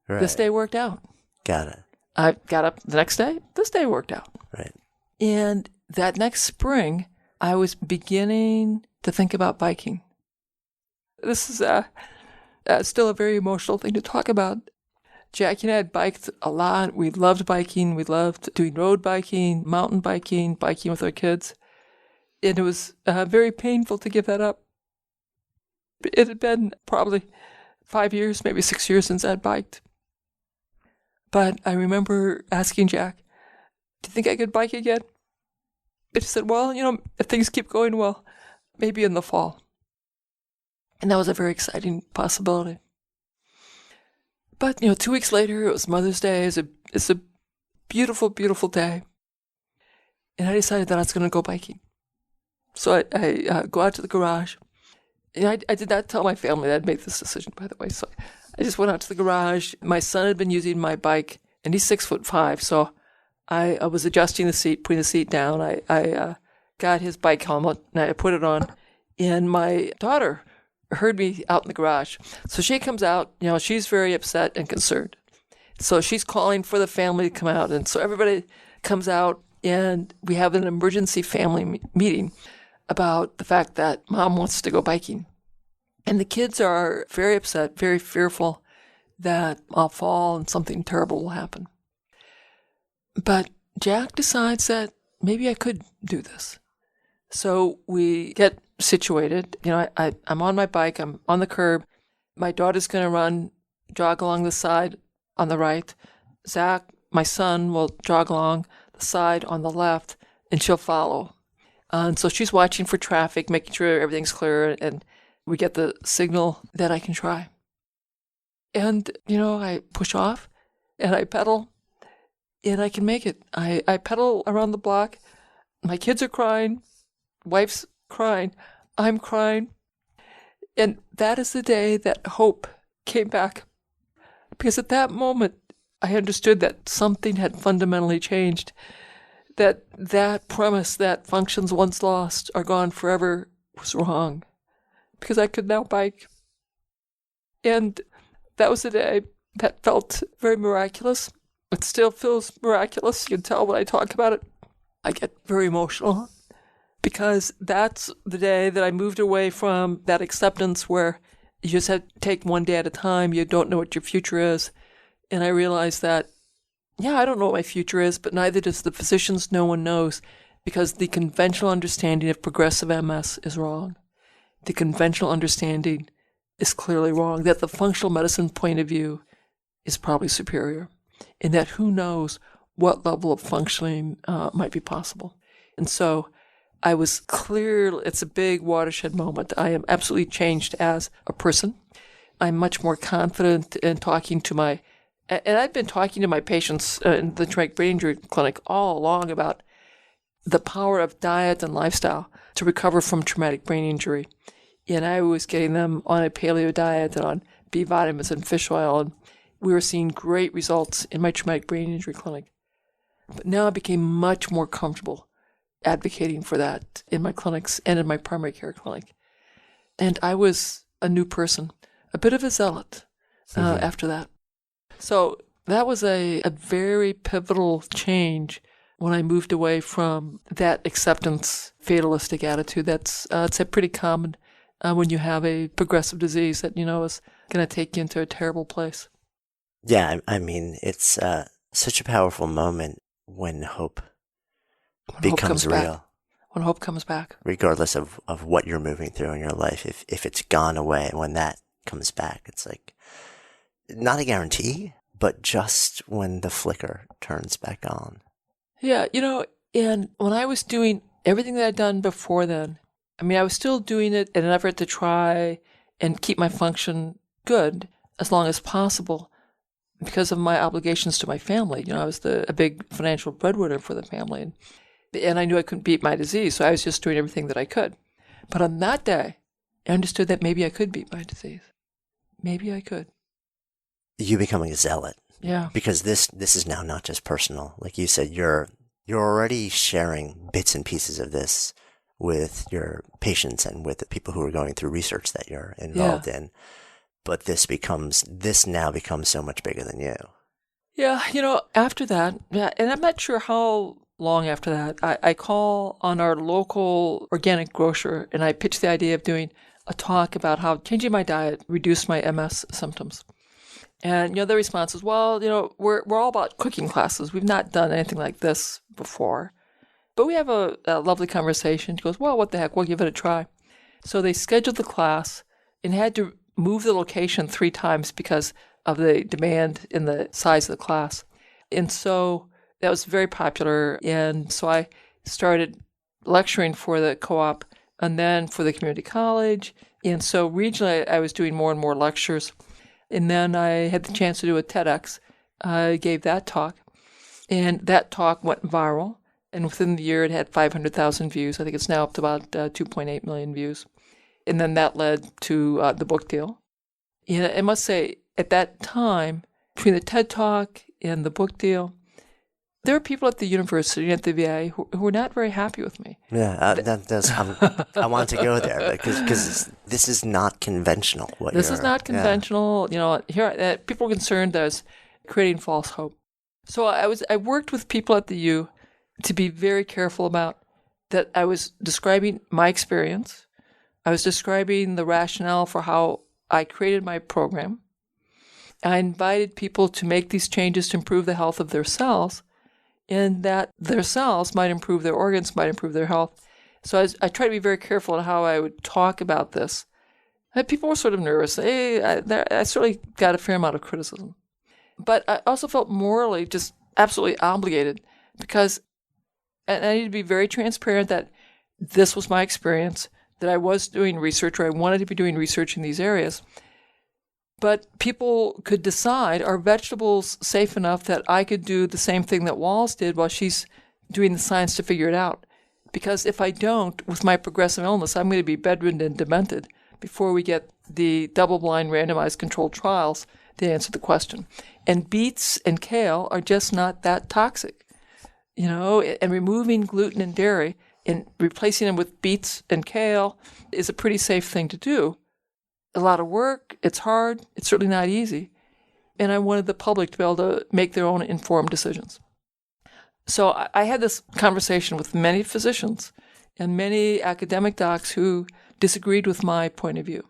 right. This day worked out. Got it. I got up the next day. This day worked out. Right. And that next spring, I was beginning to think about biking. This is still a very emotional thing to talk about. Jackie and I had biked a lot. We loved biking. We loved doing road biking, mountain biking, biking with our kids. And it was very painful to give that up. It had been probably 5 years, maybe 6 years since I'd biked. But I remember asking Jack, do you think I could bike again? And he said, well, if things keep going well, maybe in the fall. And that was a very exciting possibility. But, 2 weeks later, it was Mother's Day. It's a beautiful, beautiful day. And I decided that I was going to go biking. So I go out to the garage. And I did not tell my family that I'd made this decision, by the way. So I just went out to the garage. My son had been using my bike, and he's 6'5", so I was adjusting the seat, putting the seat down. I got his bike helmet, and I put it on. And my daughter heard me out in the garage. So she comes out, she's very upset and concerned. So she's calling for the family to come out. And so everybody comes out, and we have an emergency family meeting about the fact that Mom wants to go biking. And the kids are very upset, very fearful that I'll fall and something terrible will happen. But Jack decides that maybe I could do this. So we get situated. I'm on my bike. I'm on the curb. My daughter's going to jog along the side on the right. Zach, my son, will jog along the side on the left, and she'll follow. And so she's watching for traffic, making sure everything's clear, and we get the signal that I can try. And, I push off, and I pedal, and I can make it. I pedal around the block. My kids are crying. Wife's crying. I'm crying. And that is the day that hope came back. Because at that moment, I understood that something had fundamentally changed. That premise that functions once lost are gone forever was wrong. Because I could now bike. And that was a day that felt very miraculous. It still feels miraculous. You can tell when I talk about it. I get very emotional. Because that's the day that I moved away from that acceptance where you just have to take one day at a time. You don't know what your future is. And I realized that, I don't know what my future is, but neither does the physicians. No one knows, because the conventional understanding of progressive MS is wrong. The conventional understanding is clearly wrong, that the functional medicine point of view is probably superior, and that who knows what level of functioning might be possible. And so I was clear, it's a big watershed moment. I am absolutely changed as a person. I'm much more confident in talking to and I've been talking to my patients in the traumatic brain injury clinic all along about the power of diet and lifestyle to recover from traumatic brain injury. And I was getting them on a paleo diet and on B vitamins and fish oil. And we were seeing great results in my traumatic brain injury clinic. But now I became much more comfortable advocating for that in my clinics and in my primary care clinic. And I was a new person, a bit of a zealot after that. So that was a very pivotal change when I moved away from that acceptance, fatalistic attitude that's it's a pretty common when you have a progressive disease that, is going to take you into a terrible place. Yeah, I mean, it's such a powerful moment when hope becomes real. When hope comes back. Regardless of what you're moving through in your life, if it's gone away, when that comes back, it's like not a guarantee, but just when the flicker turns back on. Yeah, and when I was doing everything that I'd done before then, I was still doing it in an effort to try and keep my function good as long as possible because of my obligations to my family. I was a big financial breadwinner for the family. And I knew I couldn't beat my disease, so I was just doing everything that I could. But on that day, I understood that maybe I could beat my disease. Maybe I could. You becoming a zealot. Yeah. Because this is now not just personal. Like you said, you're already sharing bits and pieces of this with your patients and with the people who are going through research that you're involved in. But this now becomes so much bigger than you. Yeah, after that, and I'm not sure how long after that, I call on our local organic grocer and I pitch the idea of doing a talk about how changing my diet reduced my MS symptoms. And, their response is, well, we're all about cooking classes. We've not done anything like this before. But we have a lovely conversation. She goes, well, what the heck, we'll give it a try. So they scheduled the class and had to move the location 3 times because of the demand and the size of the class. And so that was very popular. And so I started lecturing for the co-op and then for the community college. And so regionally, I was doing more and more lectures. And then I had the chance to do a TEDx. I gave that talk. And that talk went viral. And within the year, it had 500,000 views. I think it's now up to about 2.8 million views. And then that led to the book deal. And I must say, at that time, between the TED Talk and the book deal, there were people at the university and at the VA who were not very happy with me. Yeah, I want to go there because this is not conventional. This is not conventional. Here people were concerned that I was creating false hope. So I worked with people at the U to be very careful about that. I was describing my experience. I was describing the rationale for how I created my program. I invited people to make these changes to improve the health of their cells, and that their cells might improve their organs, might improve their health. So I tried to be very careful in how I would talk about this. And people were sort of nervous. I certainly got a fair amount of criticism. But I also felt morally just absolutely obligated because I needed to be very transparent that this was my experience, that I was doing research or I wanted to be doing research in these areas. But people could decide, are vegetables safe enough that I could do the same thing that Wahls did while she's doing the science to figure it out? Because if I don't, with my progressive illness, I'm going to be bedridden and demented before we get the double-blind randomized controlled trials to answer the question. And beets and kale are just not that toxic. And removing gluten and dairy and replacing them with beets and kale is a pretty safe thing to do. A lot of work, it's hard, it's certainly not easy. And I wanted the public to be able to make their own informed decisions. So I had this conversation with many physicians and many academic docs who disagreed with my point of view.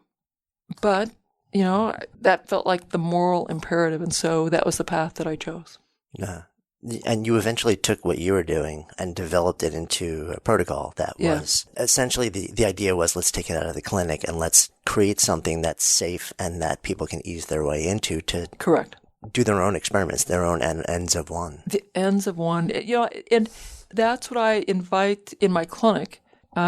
But, that felt like the moral imperative, and so that was the path that I chose. Yeah. And you eventually took what you were doing and developed it into a protocol that was essentially the idea was let's take it out of the clinic and let's create something that's safe and that people can ease their way into to correct do their own experiments, their own ends of one. The ends of one, and that's what I invite in my clinic.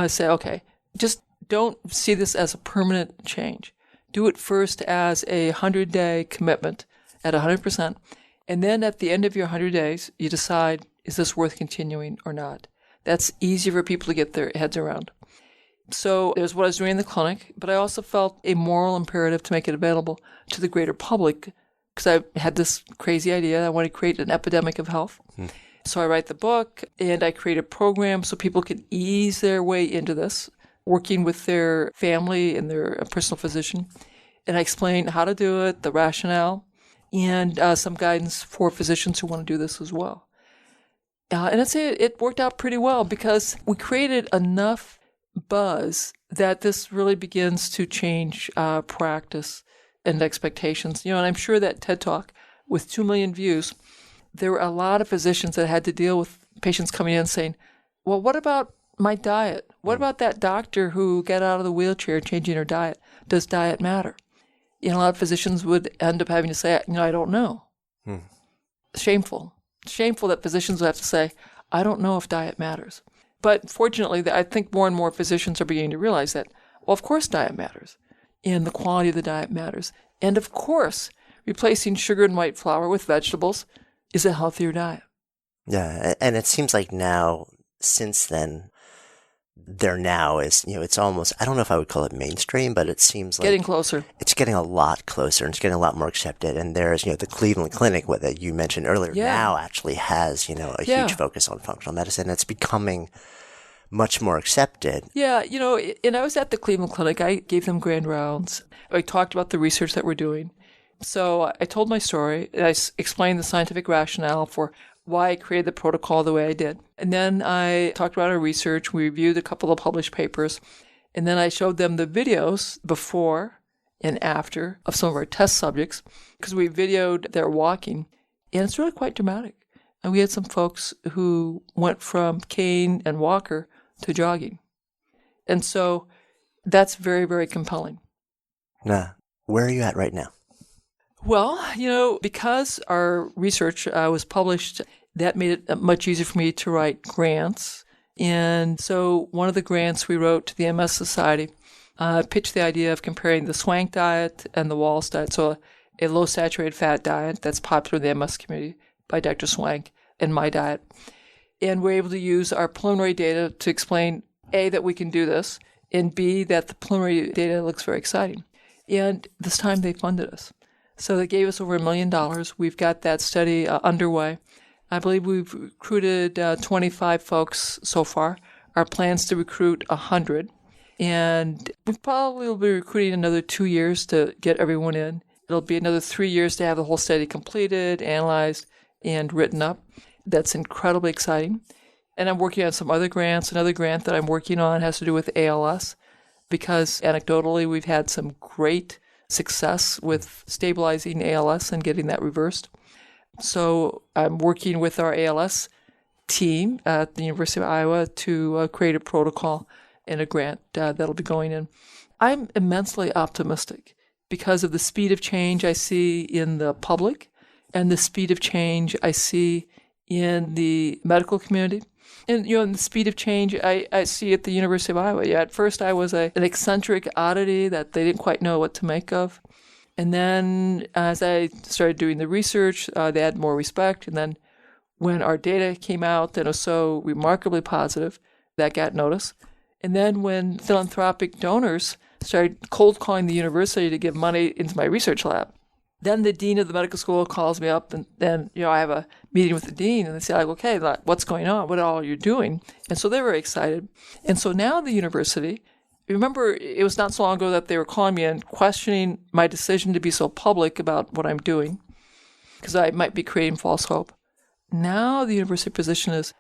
Say, okay, just don't see this as a permanent change. Do it first as a 100-day commitment at 100%. And then at the end of your 100 days, you decide, is this worth continuing or not? That's easier for people to get their heads around. So there's what I was doing in the clinic, but I also felt a moral imperative to make it available to the greater public because I had this crazy idea. I want to create an epidemic of health. So I write the book and I create a program so people can ease their way into this, working with their family and their personal physician. And I explain how to do it, the rationale, and some guidance for physicians who want to do this as well. And I'd say it worked out pretty well because we created enough buzz that this really begins to change practice and expectations. And I'm sure that TED Talk with 2 million views, there were a lot of physicians that had to deal with patients coming in saying, well, what about my diet? What about that doctor who got out of the wheelchair changing her diet? Does diet matter? A lot of physicians would end up having to say, I don't know. Shameful. Shameful that physicians would have to say, I don't know if diet matters. But fortunately, I think more and more physicians are beginning to realize that, well, of course diet matters. And the quality of the diet matters. And of course, replacing sugar and white flour with vegetables is a healthier diet. Yeah, and it seems like now, since then, there now is, it's almost, I don't know if I would call it mainstream, but it seems like Getting closer. it's getting a lot closer and it's getting a lot more accepted. And there's, the Cleveland Clinic, what that you mentioned earlier, now actually has, a huge focus on functional medicine. It's becoming much more accepted. Yeah, and I was at the Cleveland Clinic. I gave them grand rounds. I talked about the research that we're doing. So I told my story. I explained the scientific rationale for why I created the protocol the way I did. And then I talked about our research. We reviewed a couple of published papers. And then I showed them the videos before and after of some of our test subjects because we videoed their walking. And it's really quite dramatic. And we had some folks who went from cane and walker to jogging. And so that's very, very compelling. Now, where are you at right now? Well, because our research was published, that made it much easier for me to write grants. And so one of the grants we wrote to the MS Society pitched the idea of comparing the Swank diet and the Wahls diet, so a low saturated fat diet that's popular in the MS community by Dr. Swank, and my diet. And we're able to use our preliminary data to explain, A, that we can do this, and B, that the preliminary data looks very exciting. And this time they funded us. So they gave us over $1 million. We've got that study underway. I believe we've recruited 25 folks so far. Our plan's to recruit 100. And we probably will be recruiting another 2 years to get everyone in. It'll be another 3 years to have the whole study completed, analyzed, and written up. That's incredibly exciting. And I'm working on some other grants. Another grant that I'm working on has to do with ALS because anecdotally we've had some great success with stabilizing ALS and getting that reversed. So I'm working with our ALS team at the University of Iowa to create a protocol and a grant that'll be going in. I'm immensely optimistic because of the speed of change I see in the public and the speed of change I see in the medical community. And, and the speed of change I see at the University of Iowa. Yeah, at first I was an eccentric oddity that they didn't quite know what to make of. And then as I started doing the research, they had more respect. And then when our data came out that was so remarkably positive, that got noticed. And then when philanthropic donors started cold calling the university to give money into my research lab, then the dean of the medical school calls me up, and then I have a meeting with the dean, and they say, okay, what's going on? What all are you doing? And so they're very excited. And so now the university, remember, it was not so long ago that they were calling me and questioning my decision to be so public about what I'm doing, because I might be creating false hope. Now the university position is,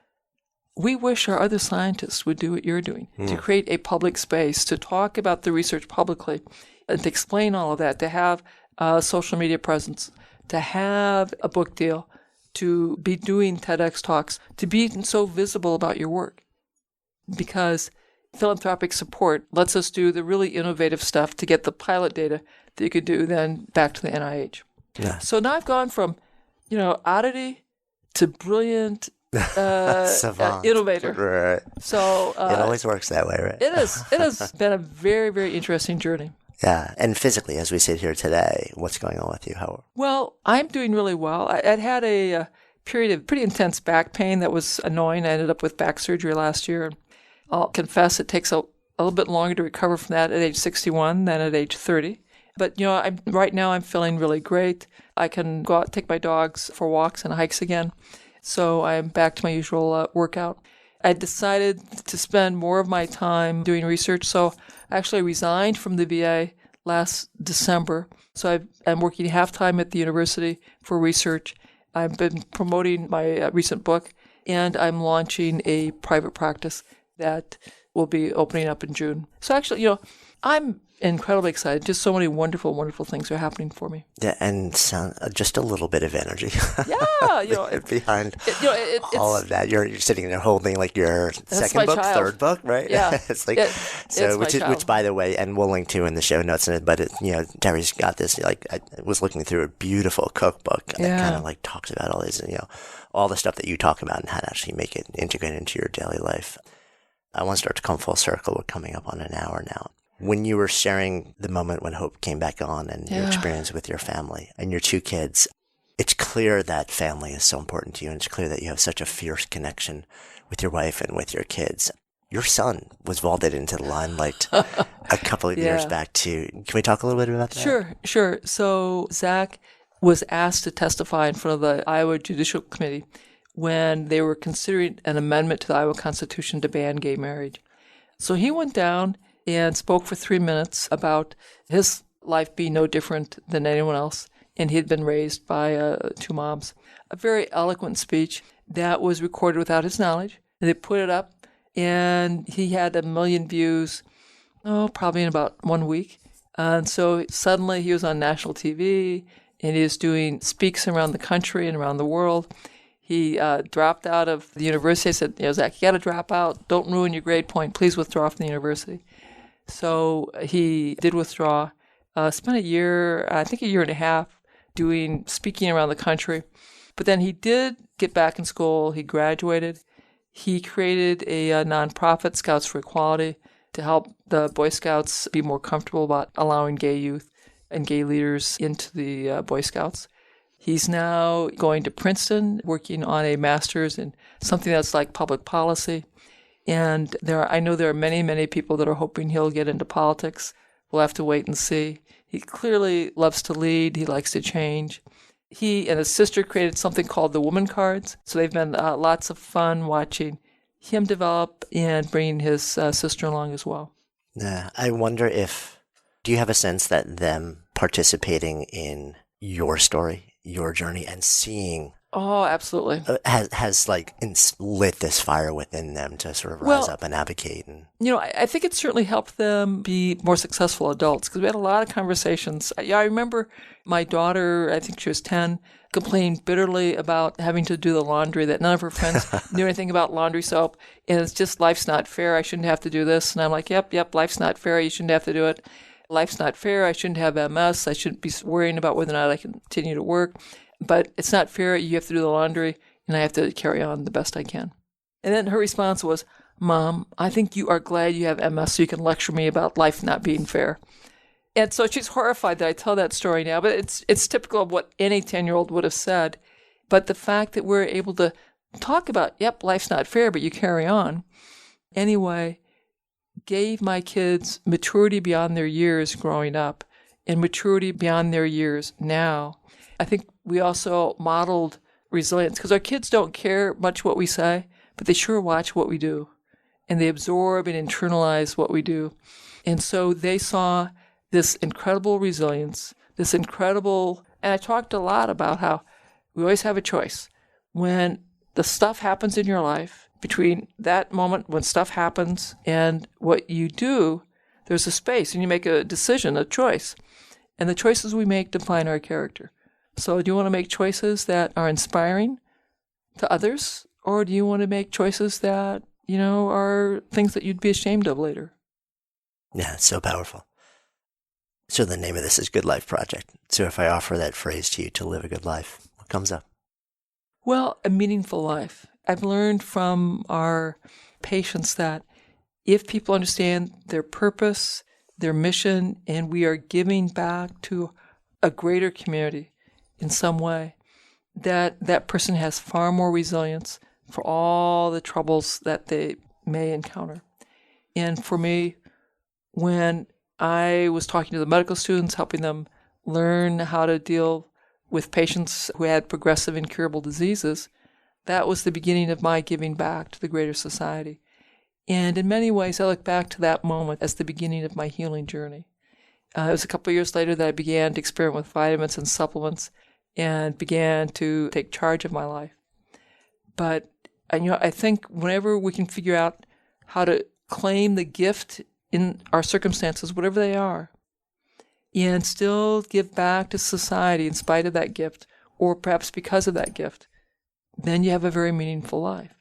we wish our other scientists would do what you're doing, to create a public space, to talk about the research publicly, and to explain all of that, to have social media presence, to have a book deal, to be doing TEDx talks, to be so visible about your work. Because philanthropic support lets us do the really innovative stuff to get the pilot data that you could do then back to the NIH. Yeah. So now I've gone from, oddity to brilliant innovator. Right. So it always works that way, right? It has been a very, very interesting journey. Yeah, and physically, as we sit here today, what's going on with you? Well, I'm doing really well. I'd had a period of pretty intense back pain that was annoying. I ended up with back surgery last year. I'll confess it takes a little bit longer to recover from that at age 61 than at age 30. But, right now I'm feeling really great. I can go out, take my dogs for walks and hikes again. So I'm back to my usual workout. I decided to spend more of my time doing research, so I actually resigned from the VA last December. So I'm working half-time at the university for research. I've been promoting my recent book, and I'm launching a private practice that will be opening up in June. So actually, I'm incredibly excited. Just so many wonderful, wonderful things are happening for me. Yeah, and just a little bit of energy. Yeah, behind all of that, you're sitting there holding like your second book, third book, right? Yeah, it's like which by the way, and we'll link to in the show notes. But Terry's got this. Like I was looking through a beautiful cookbook that kind of like talks about all these, all the stuff that you talk about and how to actually make it integrate into your daily life. I want to start to come full circle. We're coming up on an hour now. When you were sharing the moment when hope came back on and your experience with your family and your two kids, it's clear that family is so important to you, and it's clear that you have such a fierce connection with your wife and with your kids. your son was vaulted into the limelight a couple of years back too. Can we talk a little bit about that? Sure. So Zach was asked to testify in front of the Iowa Judicial Committee when they were considering an amendment to the Iowa Constitution to ban gay marriage. So he went down and spoke for 3 minutes about his life being no different than anyone else, and he had been raised by 2 moms. A very eloquent speech that was recorded without his knowledge. They put it up, and he had 1 million views, probably in about 1 week. And so suddenly he was on national TV, and he was doing speaks around the country and around the world. He dropped out of the university. I said, Zach, you got to drop out. Don't ruin your grade point. Please withdraw from the university. So he did withdraw. Spent a year and a half, speaking around the country. But then he did get back in school. He graduated. He created a nonprofit, Scouts for Equality, to help the Boy Scouts be more comfortable about allowing gay youth and gay leaders into the Boy Scouts. He's now going to Princeton, working on a master's in something that's like public policy. And I know there are many, many people that are hoping he'll get into politics. We'll have to wait and see. He clearly loves to lead. He likes to change. He and his sister created something called the Woman Cards. So they've been lots of fun watching him develop and bringing his sister along as well. Yeah, I wonder do you have a sense that them participating in your story, your journey, and seeing... Oh, absolutely. Has lit this fire within them to sort of rise up and advocate. And I think it certainly helped them be more successful adults, because we had a lot of conversations. I remember my daughter, I think she was 10, complained bitterly about having to do the laundry, that none of her friends knew anything about laundry soap. And it's just, life's not fair. I shouldn't have to do this. And I'm like, yep, life's not fair. You shouldn't have to do it. Life's not fair. I shouldn't have MS. I shouldn't be worrying about whether or not I can continue to work. But it's not fair. You have to do the laundry, and I have to carry on the best I can. And then her response was, Mom, I think you are glad you have MS so you can lecture me about life not being fair. And so she's horrified that I tell that story now, but it's typical of what any 10-year-old would have said. But the fact that we're able to talk about, life's not fair, but you carry on, anyway, gave my kids maturity beyond their years growing up and maturity beyond their years now. I think we also modeled resilience, because our kids don't care much what we say, but they sure watch what we do, and they absorb and internalize what we do. And so they saw this incredible resilience, and I talked a lot about how we always have a choice. When the stuff happens in your life, between that moment when stuff happens and what you do, there's a space, and you make a decision, a choice. And the choices we make define our character. So do you want to make choices that are inspiring to others, or do you want to make choices that, are things that you'd be ashamed of later? Yeah, it's so powerful. So the name of this is Good Life Project. So if I offer that phrase to you, to live a good life, what comes up? Well, a meaningful life. I've learned from our patients that if people understand their purpose, their mission, and we are giving back to a greater community in some way, that person has far more resilience for all the troubles that they may encounter. And for me, when I was talking to the medical students, helping them learn how to deal with patients who had progressive incurable diseases, that was the beginning of my giving back to the greater society. And in many ways, I look back to that moment as the beginning of my healing journey. It was a couple of years later that I began to experiment with vitamins and supplements and began to take charge of my life. But I think whenever we can figure out how to claim the gift in our circumstances, whatever they are, and still give back to society in spite of that gift, or perhaps because of that gift, then you have a very meaningful life.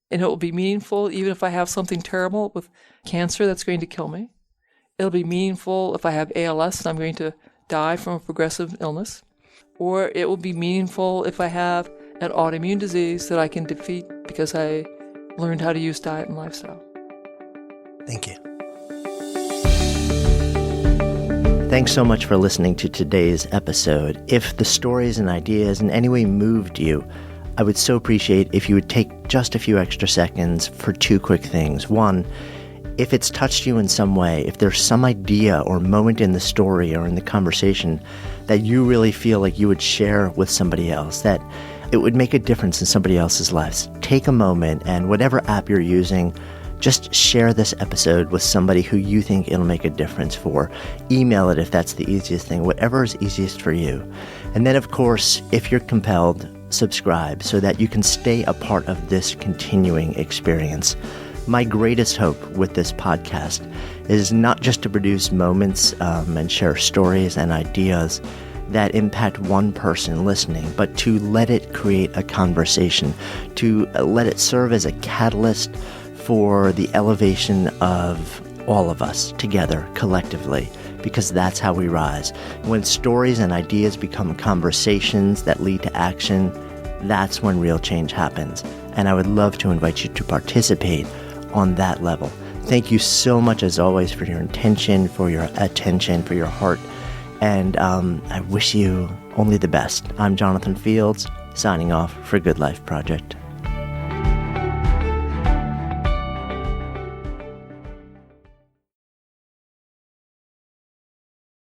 And it will be meaningful even if I have something terrible with cancer that's going to kill me. It'll be meaningful if I have ALS and I'm going to die from a progressive illness. Or it will be meaningful if I have an autoimmune disease that I can defeat because I learned how to use diet and lifestyle. Thank you. Thanks so much for listening to today's episode. If the stories and ideas in any way moved you, I would so appreciate if you would take just a few extra seconds for two quick things. One, if it's touched you in some way, if there's some idea or moment in the story or in the conversation that you really feel like you would share with somebody else, that it would make a difference in somebody else's lives, take a moment, and whatever app you're using, just share this episode with somebody who you think it'll make a difference for. Email it if that's the easiest thing, whatever is easiest for you. And then, of course, if you're compelled, subscribe so that you can stay a part of this continuing experience. My greatest hope with this podcast is not just to produce moments and share stories and ideas that impact one person listening, but to let it create a conversation, to let it serve as a catalyst for the elevation of all of us together, collectively, because that's how we rise. When stories and ideas become conversations that lead to action, that's when real change happens. And I would love to invite you to participate on that level. Thank you so much, as always, for your intention, for your attention, for your heart. And I wish you only the best. I'm Jonathan Fields, signing off for Good Life Project.